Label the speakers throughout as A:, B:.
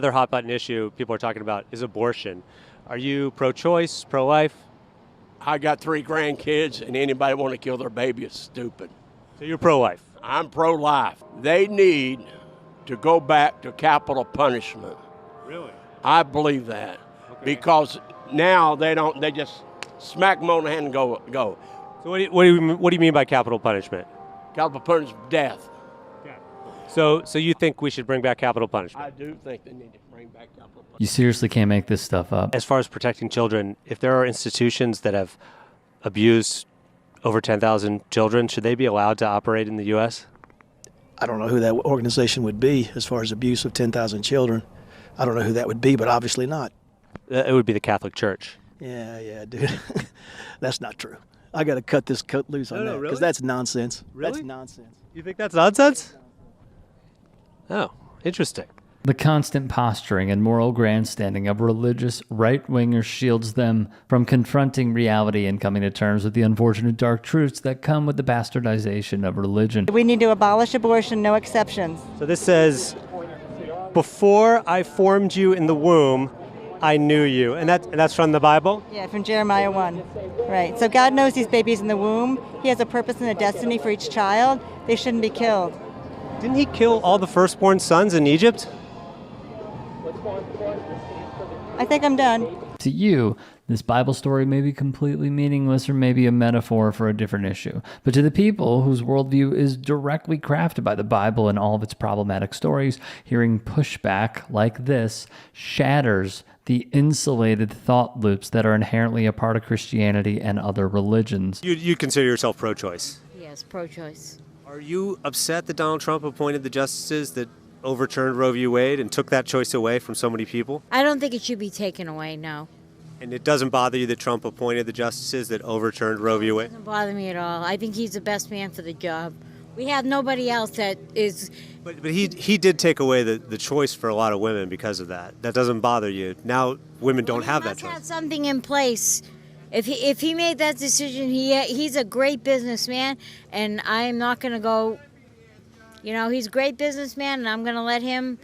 A: other hot button issue people are talking about is abortion. Are you pro-choice, pro-life?
B: I got 3 grandkids, and anybody want to kill their baby is stupid.
A: So you're pro-life?
B: I'm pro-life. They need to go back to capital punishment.
A: Really?
B: I believe that. Okay. Because now they just smack them on the hand and go.
A: So what do you mean by capital punishment?
B: Capital punishment, death.
A: Yeah. So you think we should bring back capital punishment?
B: I do think they need to bring back capital punishment.
C: You seriously can't make this stuff up.
A: As far as protecting children, if there are institutions that have abused over 10,000 children, should they be allowed to operate in the U.S.?
D: I don't know who that organization would be as far as abuse of 10,000 children. I don't know who that would be, but obviously not.
A: It would be the Catholic Church.
D: Yeah, dude. That's not true. I got to cut this cut loose on that because
A: really?
D: that's nonsense.
A: Really?
D: That's nonsense.
A: You think that's nonsense? Oh, interesting.
C: The constant posturing and moral grandstanding of religious right-wingers shields them from confronting reality and coming to terms with the unfortunate dark truths that come with the bastardization of religion.
E: We need to abolish abortion, no exceptions.
A: So this says, before I formed you in the womb, I knew you. And that's from the Bible?
E: Yeah, from Jeremiah 1. Right. So God knows these babies in the womb. He has a purpose and a destiny for each child. They shouldn't be killed.
A: Didn't he kill all the firstborn sons in Egypt?
E: I think I'm done.
C: To you, this Bible story may be completely meaningless or maybe a metaphor for a different issue. But to the people whose worldview is directly crafted by the Bible and all of its problematic stories, hearing pushback like this shatters the insulated thought loops that are inherently a part of Christianity and other religions.
A: You consider yourself pro-choice?
F: Yes, pro-choice.
A: Are you upset that Donald Trump appointed the justices that overturned Roe v. Wade and took that choice away from so many people?
F: I don't think it should be taken away, no.
A: And it doesn't bother you that Trump appointed the justices that overturned Roe v. Wade?
F: It doesn't bother me at all. I think he's the best man for the job. We have nobody else that is...
A: But he did take away the choice for a lot of women because of that. That doesn't bother you. Now women don't have that choice.
F: He must have something in place. If he made that decision, he's a great businessman, and I'm not going to go... You know, he's a great businessman, and I'm going to let him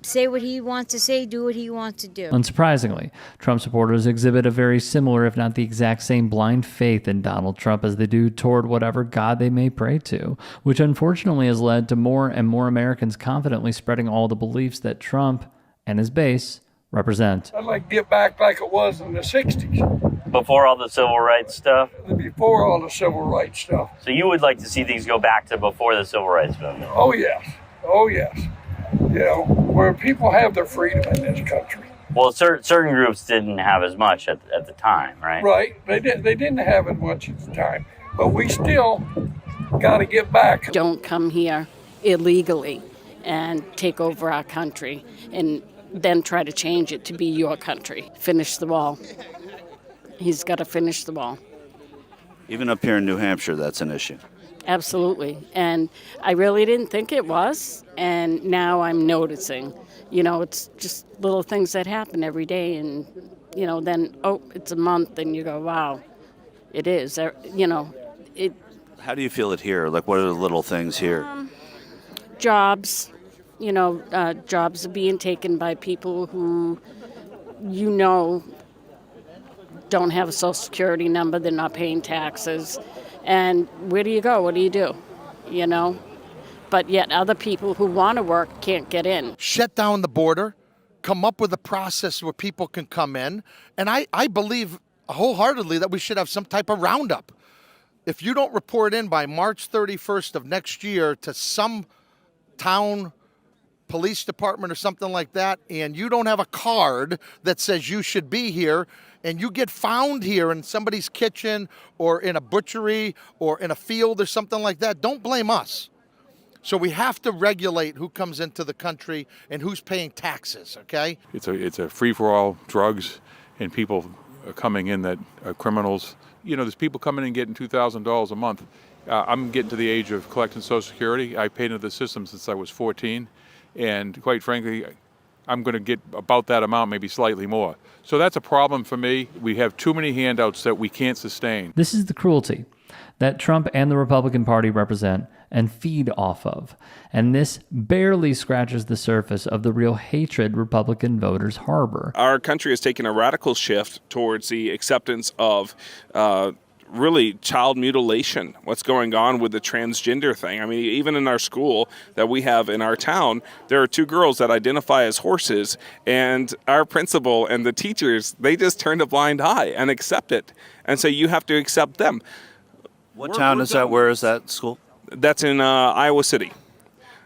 F: say what he wants to say, do what he wants to do.
C: Unsurprisingly, Trump supporters exhibit a very similar, if not the exact same, blind faith in Donald Trump as they do toward whatever God they may pray to, which unfortunately has led to more and more Americans confidently spreading all the beliefs that Trump and his base represent.
G: I'd like to get back like it was in the 60s.
H: Before all the civil rights stuff?
G: Before all the civil rights stuff.
H: So you would like to see things go back to before the civil rights movement?
G: Oh, yes. Oh, yes. You know, where people have their freedom in this country.
H: Well, certain groups didn't have as much at the time, right?
G: Right. They didn't have as much at the time. But we still got to get back.
I: Don't come here illegally and take over our country and then try to change it to be your country. Finish the wall. He's got to finish the wall.
J: Even up here in New Hampshire, that's an issue.
I: Absolutely. And I really didn't think it was. And now I'm noticing. You know, it's just little things that happen every day. And, you know, then, it's a month. And you go, wow, it is. You know, it.
J: How do you feel it here? Like, what are the little things here?
I: Jobs. You know, jobs are being taken by people who, you know, don't have a social security number, they're not paying taxes. And where do you go? What do you do? You know? But yet other people who want to work can't get in.
K: Shut down the border, come up with a process where people can come in. And I believe wholeheartedly that we should have some type of roundup. If you don't report in by March 31st of next year to some town police department or something like that, and you don't have a card that says you should be here, and you get found here in somebody's kitchen or in a butchery or in a field or something like that, don't blame us. So we have to regulate who comes into the country and who's paying taxes, okay?
L: It's a free-for-all, drugs, and people coming in that are criminals. You know, there's people coming in getting $2,000 a month. I'm getting to the age of collecting Social Security. I paid into the system since I was 14. And quite frankly, I'm going to get about that amount, maybe slightly more. So that's a problem for me. We have too many handouts that we can't sustain.
C: This is the cruelty that Trump and the Republican Party represent, and feed off of. And this barely scratches the surface of the real hatred Republican voters harbor.
M: Our country has taken a radical shift towards the acceptance of really child mutilation, what's going on with the transgender thing. I mean, even in our school that we have in our town, there are 2 girls that identify as horses, and our principal and the teachers, they just turn a blind eye and accept it and say, you have to accept them.
J: What town is that? Where is that school?
M: That's in Iowa City.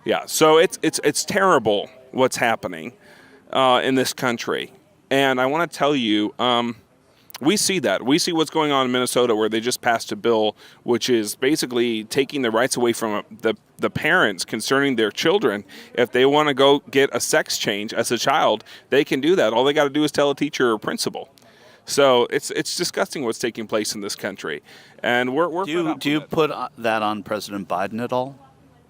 M: Yeah, so it's terrible what's happening in this country. And I want to tell you, we see that. We see what's going on in Minnesota, where they just passed a bill which is basically taking the rights away from the parents concerning their children. If they want to go get a sex change as a child, they can do that. All they got to do is tell a teacher or principal. So it's disgusting what's taking place in this country. And we're
J: do you put that on President Biden at all?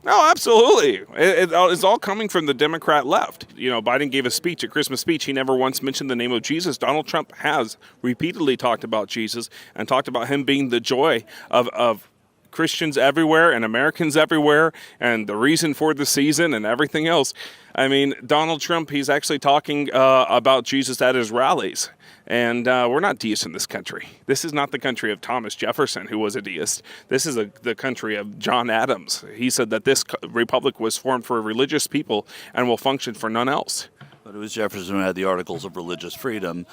M: No, absolutely. It's all coming from the Democrat left. You know, Biden gave a speech, a Christmas speech. He never once mentioned the name of Jesus. Donald Trump has repeatedly talked about Jesus and talked about him being the joy of Christians everywhere and Americans everywhere and the reason for the season and everything else. I mean, Donald Trump, he's actually talking about Jesus at his rallies. And we're not deists in this country. This is not the country of Thomas Jefferson, who was a deist. This is the country of John Adams. He said that this republic was formed for religious people and will function for none else.
J: But it was Jefferson who had the Articles of Religious Freedom,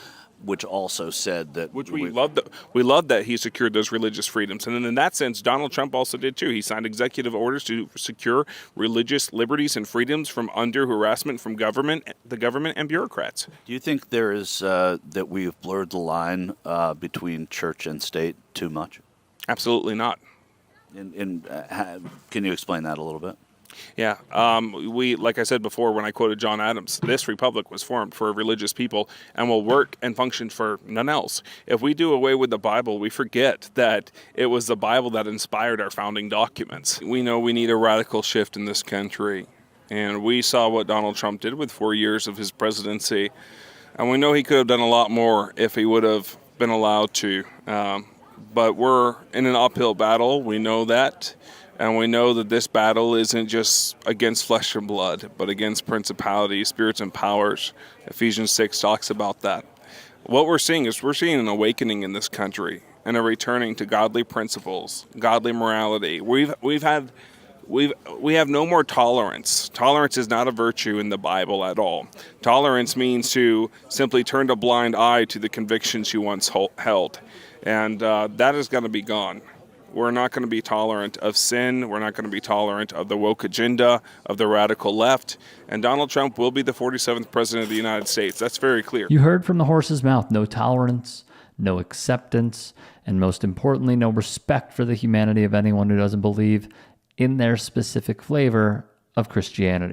J: which also said that...
M: Which we loved that he secured those religious freedoms. And then in that sense, Donald Trump also did too. He signed executive orders to secure religious liberties and freedoms from undue harassment from the government and bureaucrats.
J: Do you think there is that we've blurred the line between church and state too much?
M: Absolutely not.
J: Can you explain that a little bit?
M: Yeah, like I said before when I quoted John Adams, this republic was formed for religious people and will work and function for none else. If we do away with the Bible, we forget that it was the Bible that inspired our founding documents. We know we need a radical shift in this country, and we saw what Donald Trump did with 4 years of his presidency, and we know he could have done a lot more if he would have been allowed to. But we're in an uphill battle, we know that. And we know that this battle isn't just against flesh and blood, but against principalities, spirits, and powers. Ephesians 6 talks about that. What we're seeing is an awakening in this country and a returning to godly principles, godly morality. We have no more tolerance. Tolerance is not a virtue in the Bible at all. Tolerance means to simply turn a blind eye to the convictions you once held. And that is going to be gone. We're not going to be tolerant of sin. We're not going to be tolerant of the woke agenda, of the radical left. And Donald Trump will be the 47th president of the United States. That's very clear.
C: You heard from the horse's mouth, no tolerance, no acceptance, and most importantly, no respect for the humanity of anyone who doesn't believe in their specific flavor of Christianity.